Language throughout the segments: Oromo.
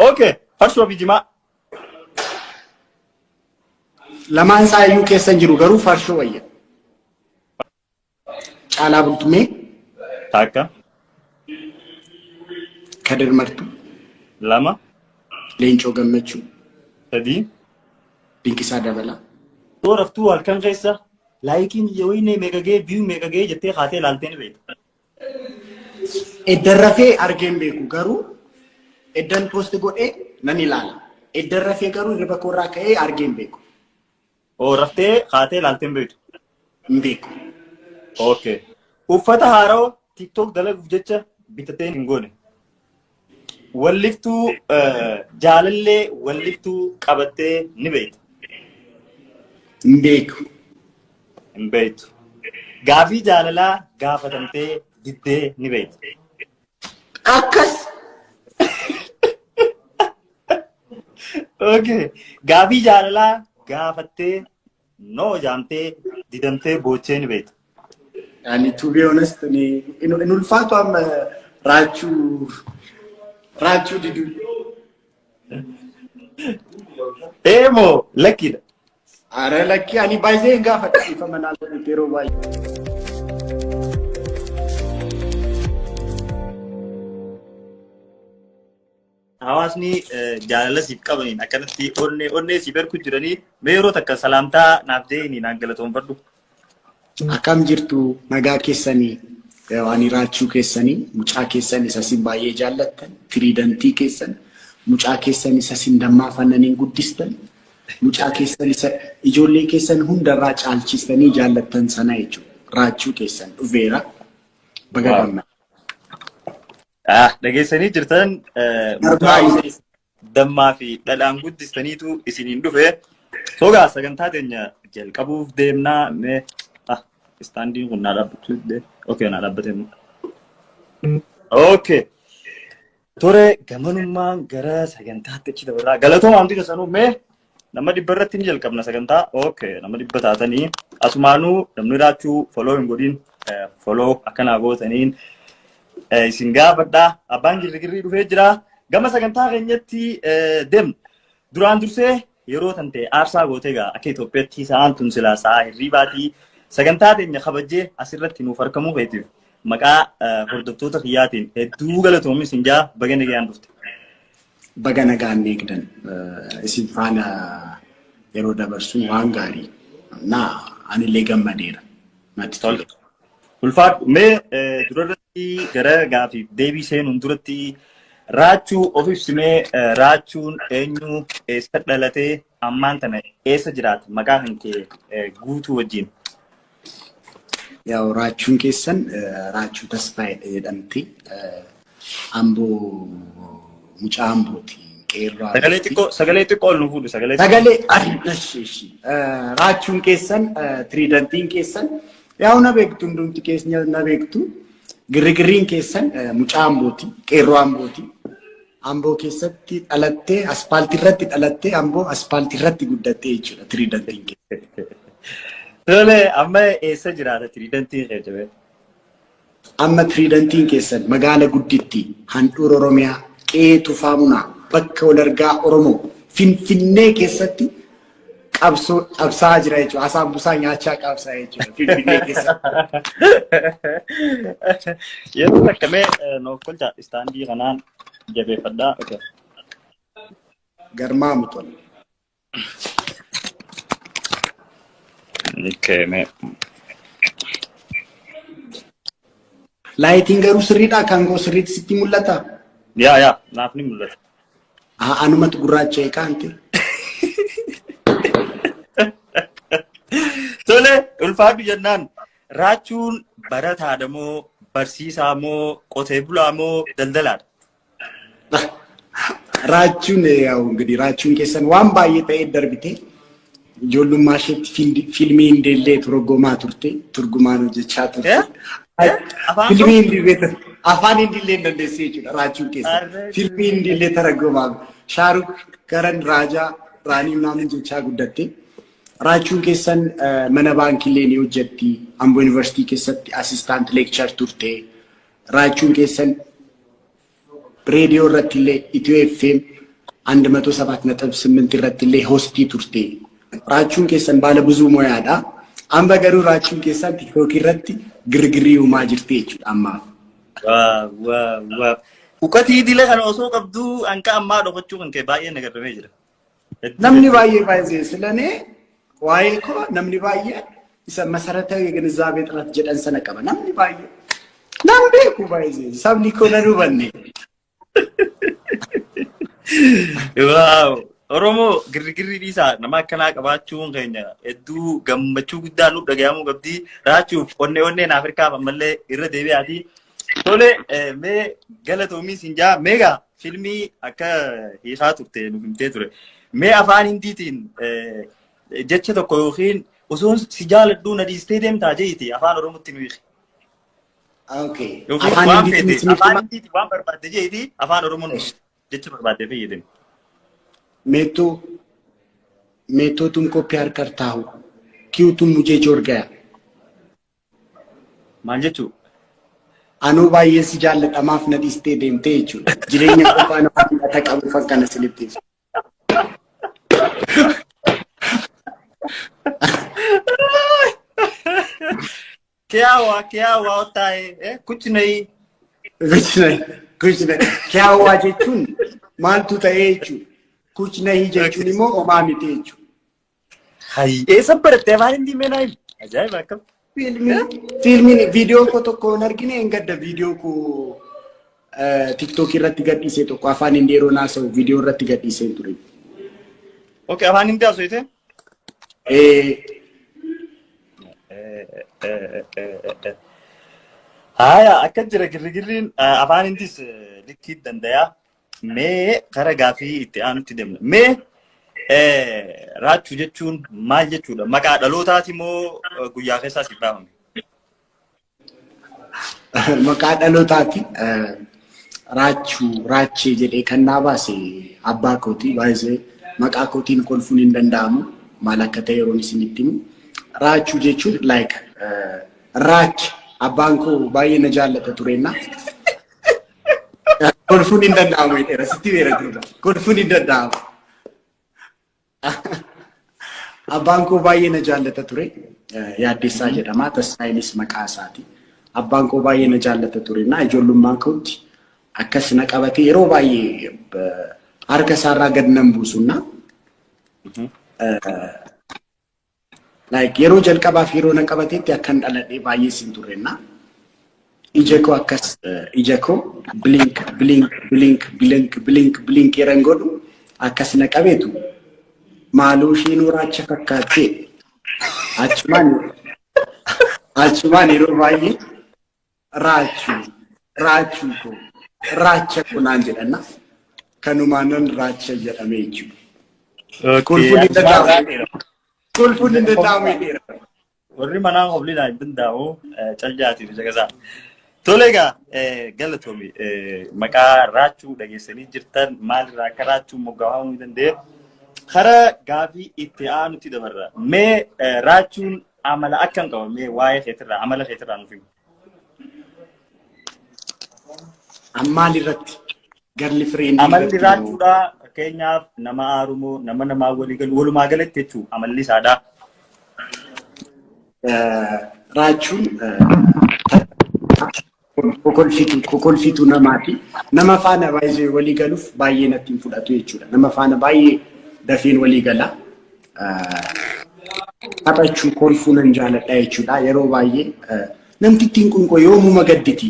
Okay, farshoo fi jimaa. Lamaan saayyuu keessan jiru garuu farshoo wayya. Caalaa bultumee. Takka. Kadir martu. Lama. Leencoo gammachuu. Sadii. Dinqisaa dabalaa. Tooraftuu halkan keessa laayikiin yooyinee meeqagee view meeqagee jettee haatee ilaaltee ni beekta. Eddan rafee argeen beeku garuu eddan post godhee nan ilaala. Eddan rafee garuu hirriba koorraa ka'ee argeen beeku. Oo raftee haatee ilaaltee beektu. Hin beeku. Okay. Uffata haaraa TikTok dalaguuf jecha bitatee hin goone. Walliftuu jaalallee walliftuu qabattee ni beekta. Hin beeku. Hin beektu. Gaafii jaalalaa gaafatamtee diddee ni beekta. Akkas. Okay. Gaafii jaalalaa gaafattee noo jaamtee didamtee boochee ni beekta. Yani to be honest, in ulfaatu amma Rachuu didu. Emo lakkidha. Are lakki ani baay'ee hin gaafadhu ifa manaa yeroo baay'ee. Hawaasni jaalala siif qabaniin akkanatti onnee siif ergu jiranii yeroo takka salaamtaa naaf dee'anii naan galatoonfadhu. Akkam jirtu nagaa keessanii ani Rachuu keessanii mucaa keessan isa sin baay'ee jaallattan tiriidantii keessan mucaa keessan isa sin dammaa fannaniin guddistan mucaa keessan isa ijoollee keessan hundarraa caalchistanii jaallattan sana jechuudha. Rachuu keessan dhufeera baga gammaddan. Dhageessanii jirtan dammaa fi dhadhaan guddistaniitu isiniin dhufe. Sogaa sagantaa teenya jalqabuuf deemnaa mee standing kun naa dhaabbatu okay naa dhaabbatee. Okay. Tore gamanummaan gara sagantaatti achi dabarraa galatooma amti keessanuu mee nama dhibba irratti ni jalqabna sagantaa. Okay nama dhibba taatanii asumaanuu namni Rachuu follow hin godhin follow akkanaa gootaniin isin gaafadhaa abbaan girgirrii dhufee jira gama sagantaa keenyatti deemna. Duraan dursee yeroo tante aarsaa gootee gaa akka Itoophiyaatti sa'aan tun silaa sa'a hirribaatii sagantaa teenya kabajjee asirratti nuuf argamuu feetiif maqaa hordoftoota kiyyaatiin hedduu galatoomi isin jaa baga nagaan dhufte. Baga nagaan eegdan isin faana yeroo dabarsuun waan gaarii naa anillee gammadeera. Natti tola. Ulfaadhu mee durarratti gara gaafiif deebii seenuun duratti Rachuu of ibsimee Rachuun eenyu eessa dhalatee ammaan tana eessa jiraata maqaa kan kee guutuu wajjin. Yaa Rachuun keessan Rachuu Tasfaayee jedhamti. Amboo mucaa Ambooti. Qeerraa. Sagalee xiqqoo ol nu fuudhu sagalee. Rachuun keessan tiriidantiin keessan yaa na beektu hundumti keenya na beektu. Girgirriin keessan mucaa Ambooti. Qeerroo Ambooti. Amboo keessatti dhalattee aspaaltii irratti dhalattee Amboo aspaaltii irratti guddattee jechuudha tiriidantiin keessatti. Tole amma eessa jiraata tiriidantiin jedhame? Amma tiriidantiin keessan magaala gudditti handhuura Oromiyaa qe'ee Tufaamunaa bakka wal argaa Oromoo Finfinnee keessatti qabsaa jira jechuudha. Asaan busaa nyaachaa qabsaa jechuudha Finfinnee keessatti. Yeroo takkamee noof kolchaa istaandii kanaan jabeeffadhaa. Garmaamu tola. Okay, me. Laayitiin garuu sirriidhaa kan goo sirriitti sitti mul'ata? Yaa naaf ni mul'ata. Anumatu gurraacha eegaante. Tole ulfaadhu jennaan Rachuun barataadha moo barsiisaa moo qotee bulaa moo daldalaadha? Rachuun እንግዲህ Rachuun keessan waan baay'ee ta'ee darbite ijoollummaa isheetti fiilmii Indeellee turgomaa turte turgumaan hojjechaa turte. Fiilmii Indeellee afaan Indeellee dandeessee jechuudha Rachuun keessan fiilmii Indeellee turgomaa Shaaruk Karan Raajaa Raanii naamni hojjechaa guddatte. Rachuun keessan mana baankiilee ni hojjetti. Amboo Yuunivarsiitii keessatti assistant lecturer turte. Rachuun keessan reediyoo irratti illee Itiyoo FM 107.8 irratti illee hostii turte. Raachuun keessan baala buzuu moyaadha. Amma garuu raachuun keessan TikTok irratti girgirii uumaa jirti jechuudha ammaaf. Waa. Ukatii dile kan osoo qabdu anka ammaa dhokachuu kan kee baay'ee nagarramee jira. Namni baay'ee baay'ee silane waa'ee koo namni baay'ee isa masarataዊ የግንዛቤ ጥረት jedhan sana qaba. Namni baay'ee namni beeku baay'ee sabni koo nan hubanne. Wow. Oromo girgirri dhiisaa nama akkanaa qabaachuun keenya hedduu gammachuu guddaa nu dhaga'amuu qabdi. Raachuuf onneen Afrikaa ammallee irra deebi'aati. Tole mee galatoomii sinjaa meegaa filmii akka hiikaa turte nuuf himtee ture. Mee afaan Hindiitiin jecha tokko yookiin osoo si jaaladhuu na dhiistee deemtaa jeeti afaan Oromootti nu hiiki. Okay. Afaan Hindiitiin waan barbaadde jeeti afaan Oromoon jecha barbaadde fayyadame. मैं तो तुमको प्यार करता हूँ क्यों तुम मुझे छोड़ गया मांजेचू अनु बाये सी जालता माफ न दिसते देमते चू जिरेन्या को पाना था कब फक्का न स्लिपते क्या हुआ होता है कुछ नहीं क्या हुआ जेचून मान तू था चू कुछ नहीं जेचूनी मो ओमामी तेचू हाय ये सब पढ़ते हैं हिंदी में ना अजायब है कब फिल्मी वीडियो को तो कॉर्नर की नहीं इंगड वीडियो को टिकटॉक की रत्ती गड्डी से तो काफान इंडियरो ना सो वीडियो रत्ती गड्डी से तुरी ओके अफान हिंदी आसो इसे हाँ अक्कड़ जरा गिर्गिर्रीन अफान हिंदी से लिखी दंडया मैं खरा गाफी इत्ते आनुtti deemna mee raachuu jechuun maal jechuudha maqaa dhalootaati moo guyyaa keessaa si baafame maqaa dhalootaati raachee jedhee kan naa baase abbaa kooti baay'ee maqaa kootiin kolfuun hin danda'amu maal akka ta'e yeroon isinitti himu raachuu jechuun like raach abbaan koo baay'ee na jaallata turenna kolfuun hin danda'amu jedheera sitti beera jirudha kolfuun hin danda'amu abbaan koo baay'ee na jaallata ture yaaddeessaa jedhama tasaayinis maqaa isaati abbaan koo baay'ee na jaallata turenna ijoollummaan kootti akkas na qabatee yeroo baay'ee harka isaarraa gad nan buusunna like yeroo jalqabaaf yeroo na qabateetti akkan dhaladhee baay'ee sin turenna ijeko akkas ijeko blink yeran godhu akkas na qabeetu maaloo isheen raacha fakkaate achumaan yeroo baay'ee raachuu ko raacha kunaan jedhanna kanumaanan raacha jedhamee jechuudha kolfuun hin danda'amu jedheera warri manaa qobliidhaan hin danda'amu caljaatiif jagasaa tolega galatomi maqaa raachuu dhageessanii jirtan maalirraa akka raachuu moggaafamuu danda'e kara gaafii itti aanutti dabarra mee raachuun amala akkam qaba mee waa'ee keetirraa amala keetirraa nuuf himu ammaal irratti garli fireenii amalli raachuudha fakkeenyaaf nama aarumoo nama walii galu walumaa galatti jechuu amalli isaadha raachuun kokolfitu namaati nama faana baay'ee walii galuuf baay'ee natti hin fudhatu jechuudha nama faana baay'ee dafeen walii gala taphachuu kolfuu nan jaaladha jechuudha yeroo baay'ee namtittiin kun koo yoomuma gadditi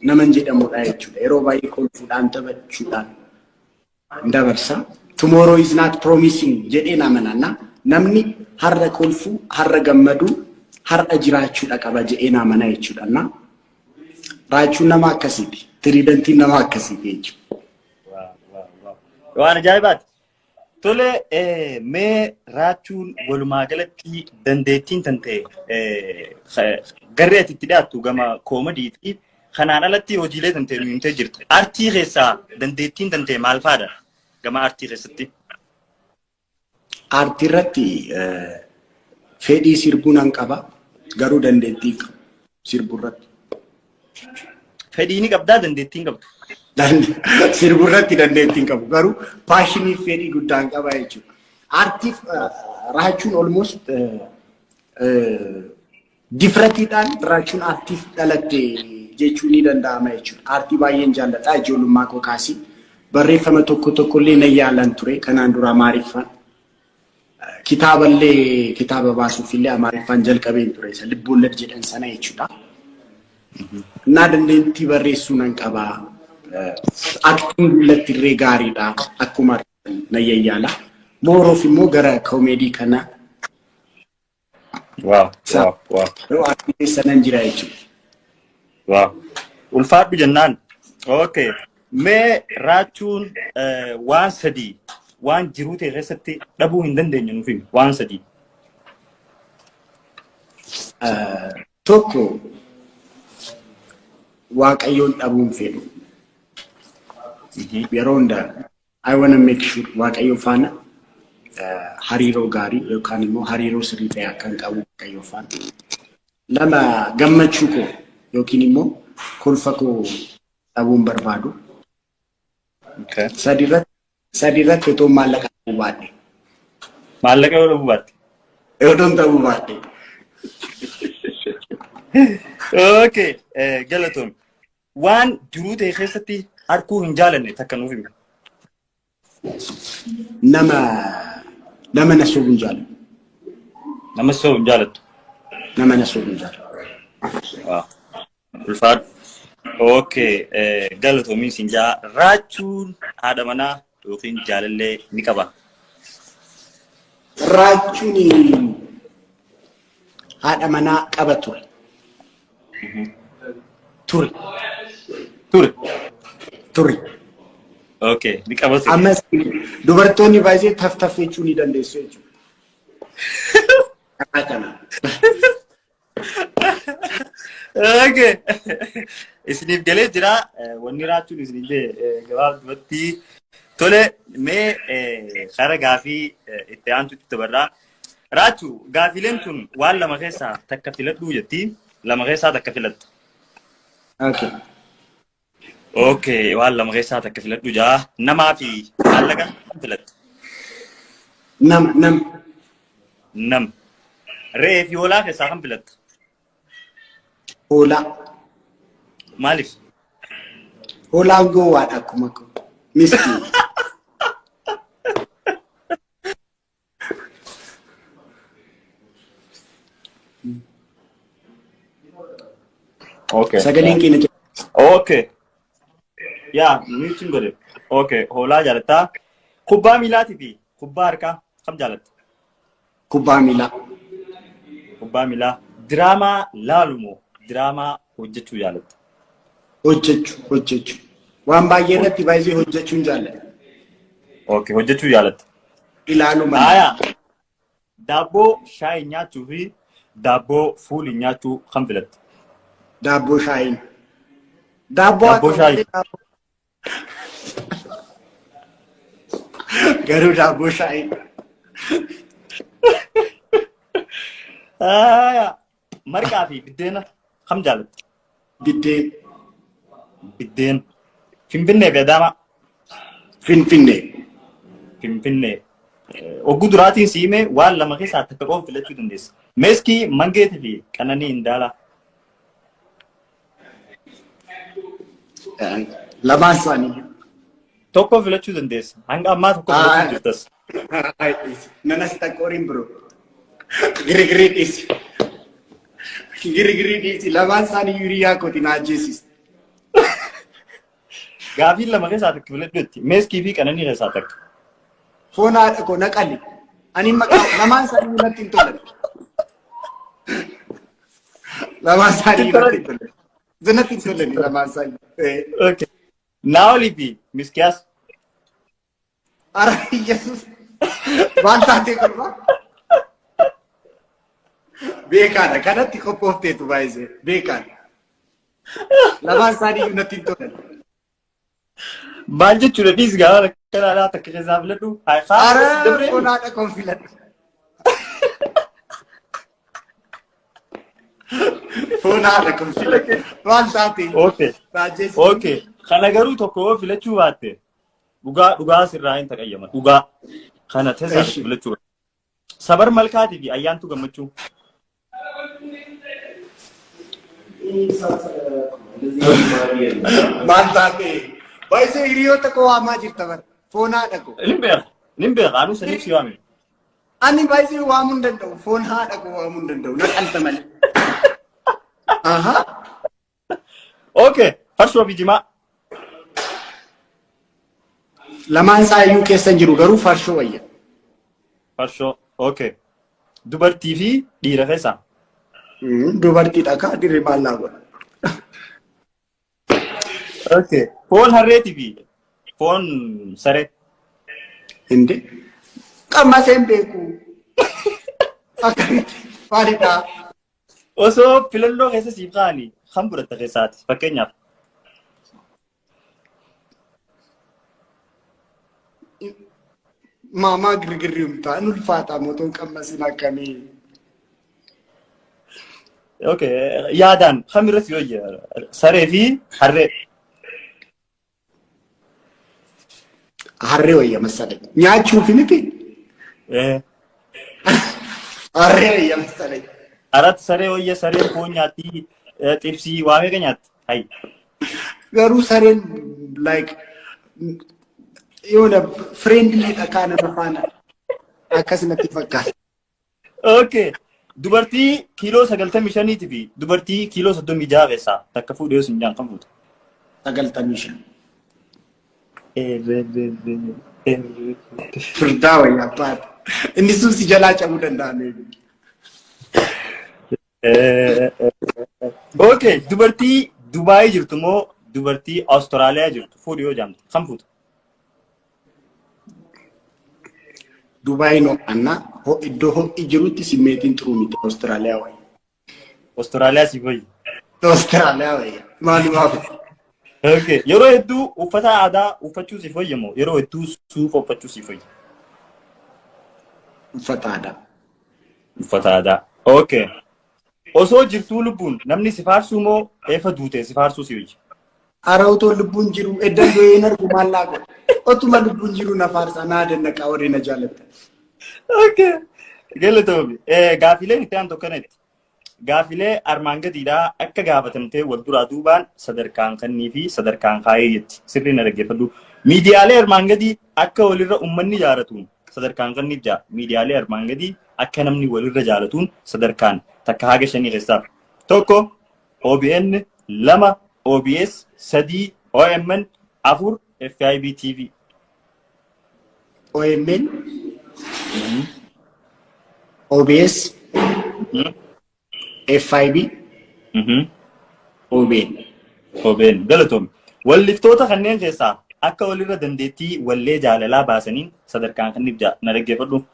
naman jedhamudha jechuudha yeroo baay'ee kolfuudhaan taphachuudhaan dabarsa tomorrow is not promising jedheen amananna namni har'a kolfuu har'a gammaduu har'a jiraachuudha qaba jedheen amana jechuudha raachuun nama akkasiiti tiriidantiin nama akkasiiti jechuudha waan ajaa'ibaati tole mee raachuun walumaa galatti dandeettiin tan ta'e garee ati itti dhiyaattu gama koomadiitii kanaan alatti hojiilee tan ta'e nu himtee jirtu artii keessaa dandeettiin tan ta'e maal faadha gama artii keessatti artii irratti fedhii sirbuu nan qaba garuu dandeettii sirbuu irratti fedhii ni qabdaa dandeettiin qabdu Sirburratti dandeettiin qabu garuu paashinii fedhii guddaan qaba jechuudha. Artiif Rachuun almost differentiidhaan Rachuun artiif dhalatte jechuun ni danda'ama jechuudha. Artii baay'een jaalladha ijoollummaa koo kaasee barreeffama tokko illee na yaalan ture kanaan dura Amaariffaan. Kitaaba baasuuf illee Amaariffaan jalqabeen ture isa Libboollet jedhan sana jechuudha. Naa dandeettii barreessuu nan qabaa. Aktiin dullatti illee gaariidha akkuma na yayyaala. Mooroof immoo gara koomedii kana. Wow. Aktiin sanan jira jechuudha. Wow. Ulfaadhu jennaan. Okay. Mee Rachuun waan sadii waan jiruu ta'e keessatti dhabuu hin dandeenye nuuf himi waan sadii. Tokko Waaqayyoon dhabuun fedhu. Yeroo hundaa I wanna make sure Waaqayyo faana hariiroo gaarii yookaan immoo hariiroo sirrii ta'e akkan qabu Waaqayyo faana. Lama gammachuu koo yookiin immoo kolfa koo dhabuun barbaadu. Sadiirratti otoo maallaqa dhabuu baadhe. Maallaqa yoo dhabuu baadhe? Otoon dhabuu baadhe. Okay. Galatoon. Waan jiruu ta'e keessatti harkuu hin jaalanne takka nuuf himi. Nama na sobuun jaalatu. Nama sobuun jaalatu. Nama na sobuun jaalatu. Ulfaadhu. Okay. Galatoomiin siin jaa Rachuun haadha manaa yookiin jaalallee ni qaba. Rachuun haadha manaa qaba ture. Ture. Okay. Ni qaba ture. Ammas dubartoonni baay'ee taftaffechuu ni dandeessu jechuudha. Okay. Isiniif galee jira wanni Rachuun isinillee gabaabumatti tole mee kara gaafii itti aantutti dabarraa. Rachuu gaafileen tun waan lama keessaa takka filadhuu jetti lama keessaa takka filattu. Okay, waan lama keessaa takka filadhu jaa namaa fi maallaqa filattu. Nam. Re'ee fi hoolaa keessaa kan filattu. Hoolaa. Maaliif? Hoolaan gowwaadha akkuma miskiin. Okay. Sagaleen keenya jira. Okay. Yaa miitiin godhe. Okay. Hoolaa jaalattaa. Kubbaa miilaatii fi kubbaa harkaa kam jaalatta? Kubbaa miilaa. Kubbaa miilaa. Diraamaa laalumoo diraamaa hojjechuu jaalatta? Hojjechuu. Waan baay'ee irratti baay'ee hojjechuun jaalladha. Okay. Hojjechuu jaalatta. Ilaaluu malee. Daabboo shaayii nyaachuu fi daabboo fuulii nyaachuu kam filatta? Daabboo shaayii. Daabboo shaayii. Garuu daabboo shaayii. Marqaa fi biddeena kam jaalatta? Biddeen. Finfinnee fi Adaamaa? Finfinnee. Ogguu duraatiin siimee waan lama keessaa takka qofa filachuu dandeessa. Meeskii Mangeetii fi Qananii Indaalaa. Lamaan isaanii. Tokko filachuu dandeessa. Hanga ammaa tokko filachuu jirtas. Nanas taqqooriin biroo. Girigirii dhiisi. Lamaan isaanii hiriyaa kooti na ajjeesisa. Gaafiin lama keessaa takka filachuu jetti. Meeskii fi Qananii keessaa takka. Foon haadha koo naqalli. Ani maqaa lamaan isaanii natti hin tolan. Lamaan isaanii natti hin tolan. Zinatti hin tolan lamaan isaanii. Okay. Naoli fi Miskiyaas. Ara Yesuus. Waan taatee qabaa? Beekaadha. Kanatti qophoofteetu baay'isee. Beekaadha. Lamaan isaanii natti hin tolan. Maal jechuudha dhiis gaafa kanaadhaa takka keessaa filadhu. Ara foon haadha koon filadhu. Foon haadha koon filadhu. Waan taatee. Okay. Kana garuu tokko filachuu baatte dhugaa sirraa hin taqayyama. Dhugaa kana teessaa filachuu. Sabar malkaatii fi ayyaantu gammachuu. Mantaate. Baay'ee hiriyoota koo waamaa jirta bar. Foon haadha koo. Nimbeera anu saniif si waame. Ani baay'ee waamuu hin danda'u. Foon haadha koo waamuu hin danda'u. Na qalta malee. Aha. Okay. Farshoo fi jimaa. Lamaan isaa iyyuu keessa jiru garuu farshoo wayya. Farshoo. Okay. Dubartii fi dhiira keessaa. Dubartii dhagaa dhiirri maallaa godha. Okay. Foon harreetii fi foon saree. Hindi. Qamma seen beeku. Akkamitti maalidhaa? Osoo filannoo keessa siif kaa'anii kan fudhatta keessaati. Fakkeenyaaf. Maamaa girgirri humtaa ulfaataa mootoon qamma siin akkamii. Okay. Yaadaan kamirra si wayya saree fi harree. Harree wayya masalee. Nyaachuuf miti. Harree wayya masalee. Arat saree wayya saree foon nyaatti xibsii waamee kan nyaatti. Hayi. Garuu sareen like yoona friendly dhakaa nama faana akkasumatti fakkaata. Okay. Dubartii kiiloo 95 fi dubartii kiiloo 36 keessaa takka fuudhee osoo hin jaan kan fuutu. 95. Firdaa wayyaa baata. Inni sun si jalaa cabuu danda'ame. Okay. Dubartii Dubaayii jirtu moo dubartii Awustiraaliyaa jirtu fuudhee yoo jaamtu kan fuutu. Dubaay no anna iddoo ho'i jirutti simmeetiin turuu miti Awustiraaliyaa wayya. Awustiraaliyaa si fayyi. Awustiraaliyaa wayya. Maalumaaf. Okay. Yeroo hedduu uffata aadaa uffachuu si fayyamoo yeroo hedduu suufa uffachuu si fayya. Uffata aadaa. Uffata aadaa. Okay. Osoo jirtuu lubbuun namni si faarsuu moo eefa duutee si faarsuu si wayya? Ara otoo lubbuun jiru eddan doyeen argu maallaa godha. Otuma lubbuun jiru na faarsa naa dandaqa warri na jaallatan. Okay. Galatoomi. Gaafileen itti aanu tokkonetti. Gaafilee armaan gadiidhaa akka gaafatamtee wal duraa duubaan sadarkaan kannii fi sadarkaan kaayee jetti. Sirrii na dhaggeeffadhu. Miidiyaalee armaan gadii akka walirra uummanni jaalatuun sadarkaan kanniif jaa. Miidiyaalee armaan gadii akka namni walirra jaalatuun sadarkaan takka haga 5 keessaaf. Tokko OBN, 2 OBS, 3 OMN, 4 FIB TV. OMN, OBS, FIB, OBN. OBN. Galatoom. Walliftoota kanneen keessaa akka walirra dandeettii wallee jaalalaa baasaniin sadarkaan kanniif jaa. Na dhaggeeffadhu.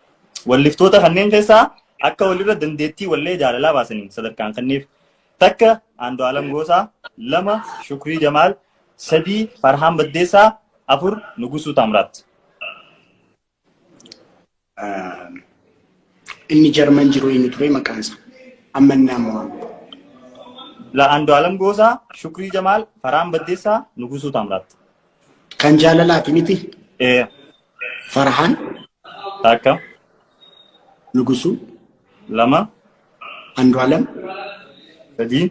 Walliftoota kanneen keessaa akka walirra dandeettii wallee jaalalaa baasaniin sadarkaan kanniif takka Andu'aalam Goosaa, 2 Shukrii Jamaal, 3 Farhaan Baddeessaa, 4 Nugusuu Taamraat. Inni Jarman jiru inni ture maqaan isaa. Amma nama La Andu'aalam Goosaa, Shukrii Jamaal, Farhaan Baddeessaa, Nugusuu Taamraat. Kan jaalalaati miti. Farhaan. Takka. Nugusuu. 2 Andu'aalam. 3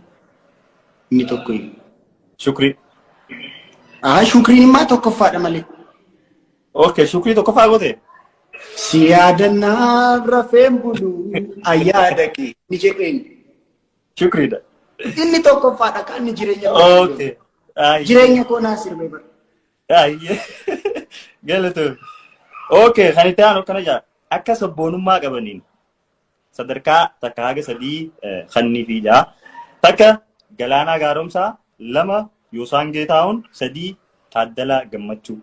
inni tokko. Shukrii. Shukriin immoo tokkoffaadha malee. Okay, Shukrii tokkoffaa goote. Si yaadannaa rafeen bulu ayyaada kee ni jedheen. Shukriidha. Inni tokkoffaadha kan inni jireenya. Okay. Jireenya koo naa sirbee bara. Galatoom. Okay, kan itti aanu akkana jaa. Akka sabboonummaa qabaniin sadarkaa takka haga 3 kannii fi jaa. Takka Galaanaa Gaaromsaa, 2 Yoosaan Geetaawun, 3 Taaddalaa Gammachuu.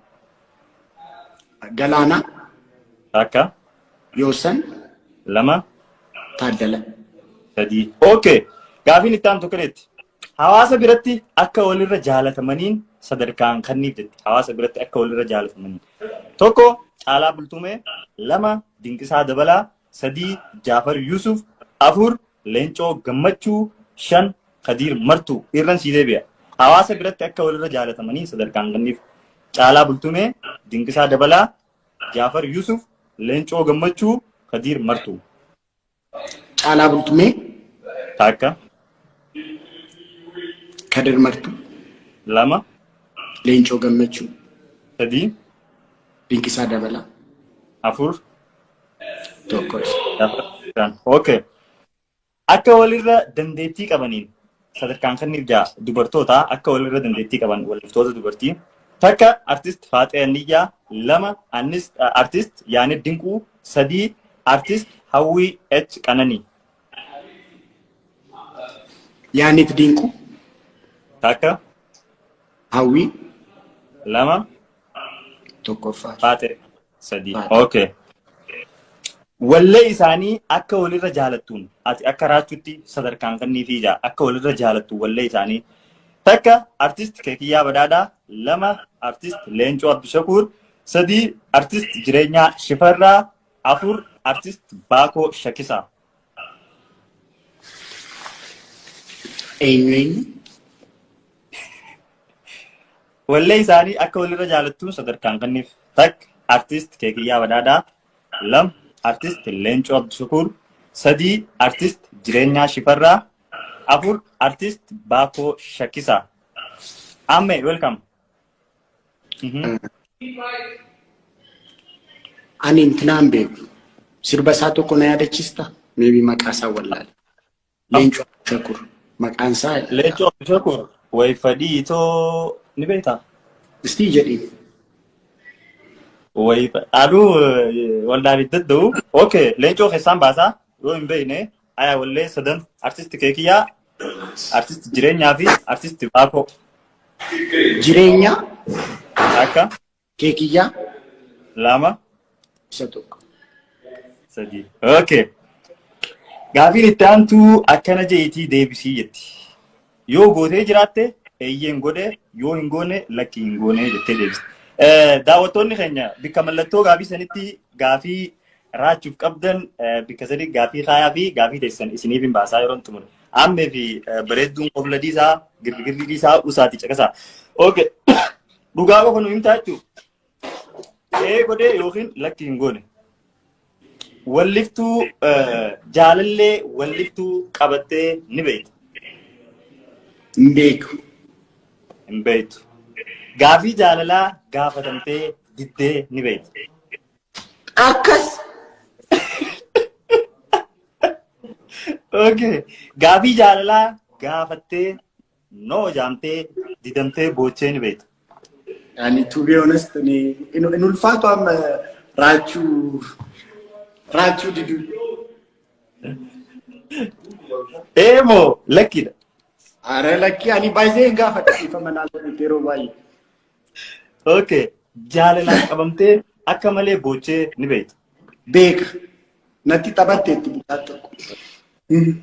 Galaanaa. Takka. Yoosaan. 2 Taaddala. 3. Okay. Gaafiin itti aanu tokkonetti. Hawaasa biratti akka walirra jaalatamaniin sadarkaan kanniif jetti. Hawaasa biratti akka walirra jaalatamaniin. Tokko Caalaa Bultumee, 2 Dinqisaa Dabalaa, 3 Jaafar Yusuf, 4 Leencoo Gammachuu, 5 Kadiir Martuu. Irran sii deebi'a. hawaasa biratti akka walirra jaalatamanii sadarkaan kenniif Caalaa Bultumee, Dinqisaa Dabalaa, Jaafar Yusuf, Leencoo Gammachuu, Kadiir Martuu. Caalaa Bultumee, Takka, Kadiir Martuu, Lama, Leencoo Gammachuu, Sadii, Dinqisaa Dabalaa, Afur, tokkos. Okay. Akka walirra dandeettii qabaniin sadarkaan kenniif jaa dubartoota akka walirra dandeettii qaban waliftoota dubartii. Takka artist Faaxee Niyyaa, lama artist Yaanid Dinquu, sadii artist Hawwii H Qananii. Yaanid Dinquu, Takka, Hawwii, lama, tokkoffaa. Faaxee, sadii. Okay. Wallee isaanii akka walirra jaalattuun ati akka Raachuutti sadarkaan kenniifii jaa akka walirra jaalattu wallee isaanii. Takka artist Keekiyyaa Badhaadhaa, lama artist Leencoo Abdushakuur, sadii artist Jireenyaa Shifarraa, afur artist Baakoo Shakisaa. Eenyu? Wallee isaanii akka walirra jaalattuun sadarkaan kenniif. Takka artist Keekiyyaa Badhaadhaa, lama artist Leencoo Abdushakuur, sadii artist Jireenyaa Shifarraa, afur artist Baakoo Shakisaa. Amme, welcome. Ani intinaan beeku. Sirba isaa tokko na yaadachiista? Maybe maqaa isaa wallaale. Leencoo Abdushakuur. Maqaan isaa Leencoo Abdushakuur way fadhii too ni beektaa? Istii jedhii. Way aduu waldaan iddoo. Okay, Leencoo keessaan baasaa yoo hin beekne ayaa wallee sadan artist Keekiyyaa, artist Jireenyaa fi artist Baakoo. Jireenyaa, Takka, Keekiyyaa, lama, isa tokko. sadii. Okay. Gaafiin itti aantu akkana jeetii deebisii jetti. Yoo gootee jiraatte eeyyeen godhe, yoo hin goone lakki hin goone jettee deebiste. Daawwattoonni keenya bikka mallattoo gaafii sanitti gaafii raachuuf qabdan bikka sadi gaafii kaayaa fi gaafii teessan isiniif hin baasaa yeroo tumure. Ammee fi bareedduun qofla diisaa girgirri diisaa usaati caqasaa. Okay. Dhugaa qofa nu himtaa jechuudha. Godhee yookiin lakki hin goone. Walliftuu jaalallee walliftuu qabattee ni beektu. Hin beeku. Hin beektu. Gaafii jaalalaa gaafatamtee diddee ni beektu. Akkas. Okay. Gaafii jaalalaa gaafattee noo jaamtee didamtee boochee ni beektu. Yani to be honest, in ulfaatu amma Rachuu didu. Moo lakkidha. Are lakki ani baay'ee gaafadha ifa manaa yeroo baay'ee. Okay. Jaalalaan qabamtee akka malee boochee ni beektu. Beeka. Natti taphatteetti bitaa tokko.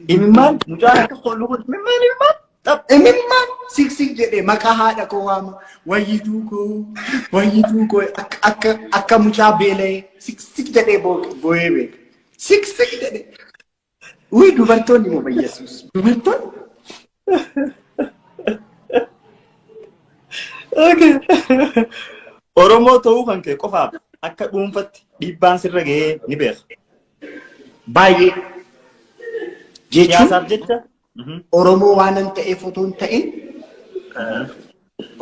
Imimmaan mucaan akka kollu kun imimmaan. Imimmaan siksik jedhee maqaa haadha koo waama. Wayyituu koo akka mucaa beela'ee siksik jedhee boo'ee beeka. Siksik jedhee. Wii dubartoonni moo Yesuus. Dubartoonni. Okay. Oromoo ta'uu kan kee qofaaf akka dhuunfatti dhiibbaan sirra gahee ni beeka. Baay'ee. Siyaasaaf jecha. Oromoo waanan ta'eef otoo hin ta'in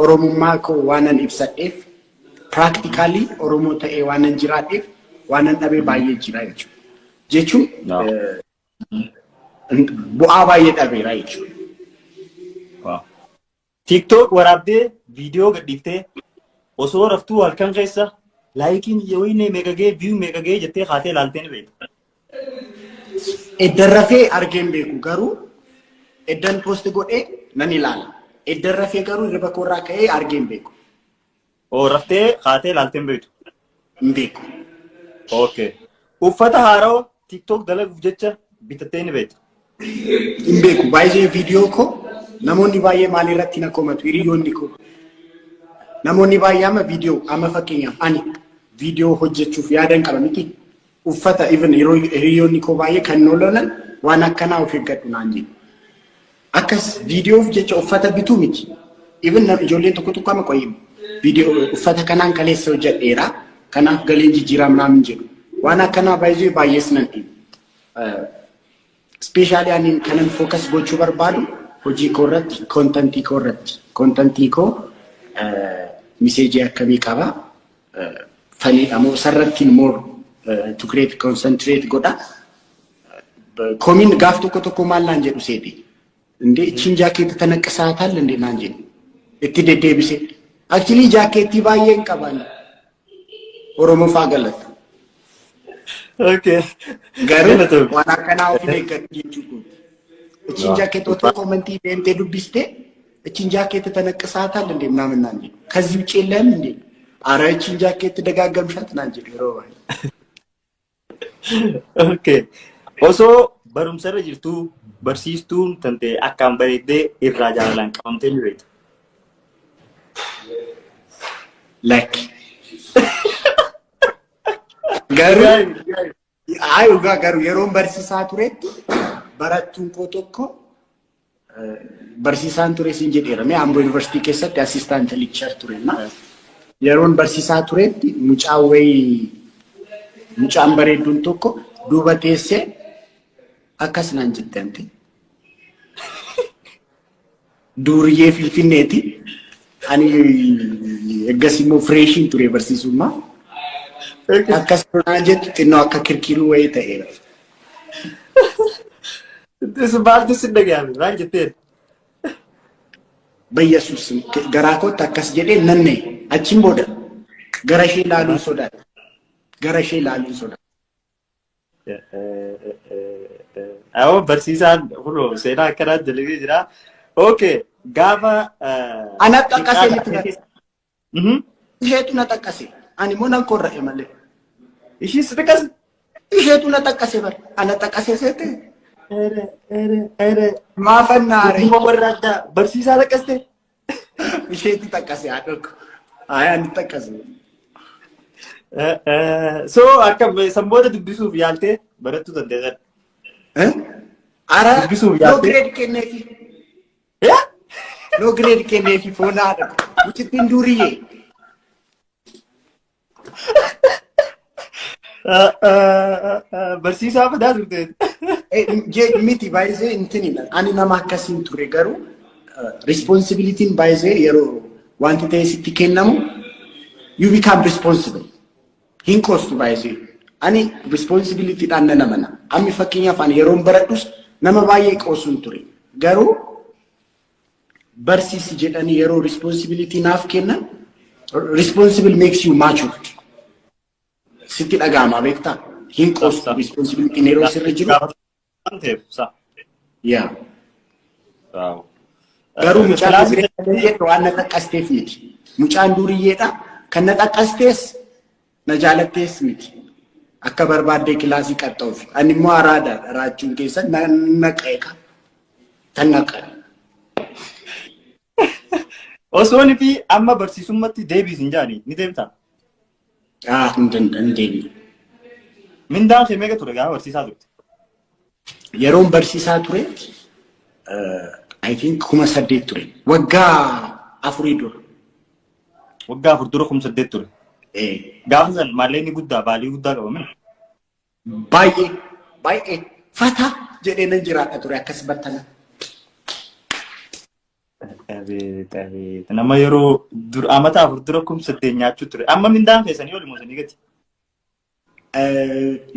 Oromummaa koo waanan ibsadheef practically Oromoo ta'ee waanan jiraadheef waanan dhabee baay'ee jira jechuudha. Jechuun bu'aa baay'ee dhabeera jechuudha. TikTok waraabdee viidiyoo gadhiiftee osoo raftuu halkan keessa laayikiin yoo meegagee view meegagee jettee haatee ilaaltee ni beektu. Eddan rafee argeen beeku garuu eddan post godhee nan ilaala. Eddan rafee garuu riba koorraa ka'ee argeen beeku. Oo raftee haatee ilaaltee hin beektu. Hin beeku. Okay. Uffata haaraa TikTok dalaguuf jecha bitattee ni beektu. Hin beeku baay'ee viidiyoo koo namoonni baay'ee maal irratti na komatu hiriyoonni koo. Namoonni baay'ee amma viidiyoo amma fakkeenyaaf ani viidiyoo hojjechuuf yaadan qaba miti. Uffata even hiriyoonni koo baay'ee kan nololan waan akkanaa of eeggadhu naan jedhu. Akkas viidiyoof jecha uffata bituu miti. even ijoolleen tokko ama qoyi video uffata kanaan kaleessa hojjedheera kanaaf galeen jijjiiram naamin jedhu waan akkanaa baay'ee baay'eesnan especially anin kanan focus gochuu barbaadu hojii koo irratti contentii koo message akkamii qaba fanii amoo sarrattiin more to create concentrate godha komin gaaf tokko maal naan jedhu seeti እንዴ እቺን ጃኬት ተነቅሳታል እንዴ ናንጂ እቲ ደደብሴ አክቹሊ ጃኬት ባየን ቀባን ኦሮሞ ፋገለት ኦኬ ጋር ዋና ከናው ፊለከት ይችኩ እቺን ጃኬት ወጥቶ ኮሜንት ደምቴ ዱብስቴ እቺን ጃኬት ተነቅሳታል እንዴ ምናምን ናንጂ ከዚህ ውጪ የለም እንዴ አረ እቺን ጃኬት ደጋገምሻት ናንጂ ሮባ ኦኬ ኦሶ barumsarra jirtu barsiistuun tante akkam bareeddee irraa jaalalaan qabamtee ni beektu. Like. Garuu yeroon barsiisaa turetti barattuun koo tokko barsiisaan ture siin jedheera. Mee Amboo Yuunivarsiitii keessatti assistant lecturer turenna. Yeroon barsiisaa turetti mucaan bareedduun tokko duuba teessee akkas naan jettanti duuriyee Finfinneeti ani eeggasimo freshin ture barsiisummaa akkas naan jettu xinnoo akka kirkiruu wayii ta'eera. Maaltu si dhagahame maal jetteen? Bayyesus garaa kootti akkas jedhee nanne achiin booda gara ishee ilaaluun sodaadha. Awo barsiisaan kunoo seenaa akkanaa dalagee jira. Okay, gaafa ana xaqqasee ni tura. Isheetu na xaqqasee. Ani immoo nan korra'e malee. Ishii si xaqqase? Isheetu na xaqqasee bara. Ana xaqqasee seete. Maafannaare. Kuma warra addaa barsiisaa xaqqaste? Isheetu xaqqasee haa dhokko. Haa ani xaqqasee. So akkam samboota dubbisuuf yaaltee barattuu dandeessan. Ara no grade kenneefi. No grade kenneefi foonaadha. Mucittiin duuriyee. Barsiisaa fadaa turte. Miti baay'ee intinidha. Ani nama akkasiin ture garuu responsibilitiin baay'ee yeroo wanti ta'e sitti kennamu you become responsible. Hin kostu baay'ee. Ani responsibility dhaan namana. Ammi fakkeenyaaf ani yeroon baradhus nama baay'ee qoosuun ture. Garuu barsiisi jedhanii yeroo responsibility naaf kennan responsible makes you mature. Sitti dhaga'ama beektaa? Hin qoostu responsibility yeroo sirri jiru. Yaa. Garuu mucaan duuriyyeedha waan na xaqqasteef miti. Mucaan duuriyyeedha kan na xaqqastees na jaalattees miti. Akka barbaadee kilaasii qaxxoofi. Ani immoo araadaadha. Raachuun keessa naqeeqa. Tan naqa. Osoon fi amma barsiisummatti deebiis hin jaani ni deebitaa? Hin deebiin. Mindaan kee meeqa ture gaafa barsiisaa turte? Yeroon barsiisaa ture I think 8,000 ture. Waggaa 4 dura. Waggaa 4 dura 8,000 ture. Gaafa san maallaqni guddaa baalii guddaa qabame. Baay'ee fata jedhee nan jiraadha ture akkas battana. Nama yeroo amata 4 dura 8,000 nyaachuu ture. Amma mindaan keessanii oli moo sanii gati?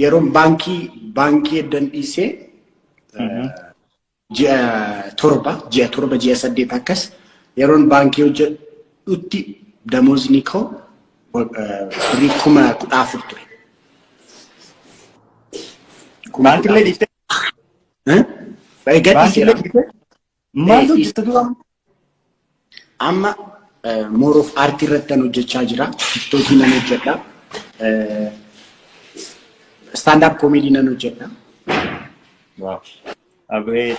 Yeroon baankii eddan dhiisee ji'a 8 akkas yeroon baankii hojjedhutti damozni koo kuma 14 ture. Baankilee dhiiftee? Baankilee dhiiftee? Maal hojjetta dura? Amma more of art irratti hojjechaa jira. TikTokii nan hojjedha. Stand up comedy nan hojjedha. Wow. Abee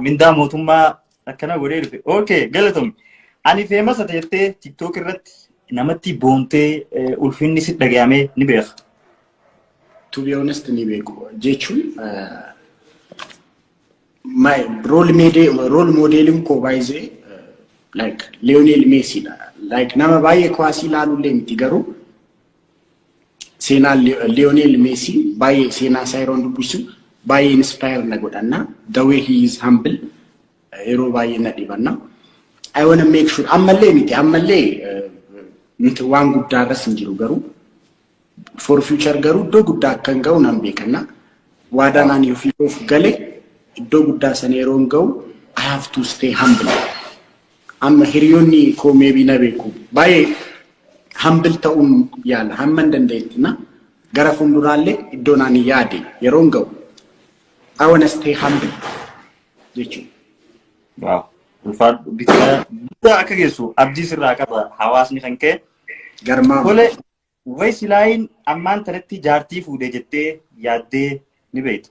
mindaa mootummaa akkana godhee dhufe. Okay, galatoom. Ani famous ati jettee TikTok irratti namatti boontee ulfinni si dhaga'amee ni beeka. To be honest ni beeku jechuun my role modeling ko baay'ee like Lionel Messi like nama baay'ee kuwaasii ilaaluullee miti garuu seenaa Lionel Messi baay'ee seenaa isaa yeroo dubbisu baay'ee inspire na godhanna the way he is humble yeroo baay'ee na dhibanna I want to make sure ammallee waan guddaa irras hin jiru garuu for future garuu iddoo guddaa akka hin ga'u nan beekna waadaan ani of gale iddoo guddaa sana yeroo hin ga'u I have to stay humble. Amma hiriyoonni koo maybe na beeku baay'ee humble ta'uun yaala hamman dandeettina gara fuulduraallee iddoo naan yaade yeroo hin ga'u I want to stay humble jechuudha. Wow. Ulfaadhu bitaa akka geessu abdii sirraa qaba hawaasni kan ka'e. Garmaa. Tole wayi silaayin ammaan tanatti jaartii fuudhee jettee yaaddee ni beektu.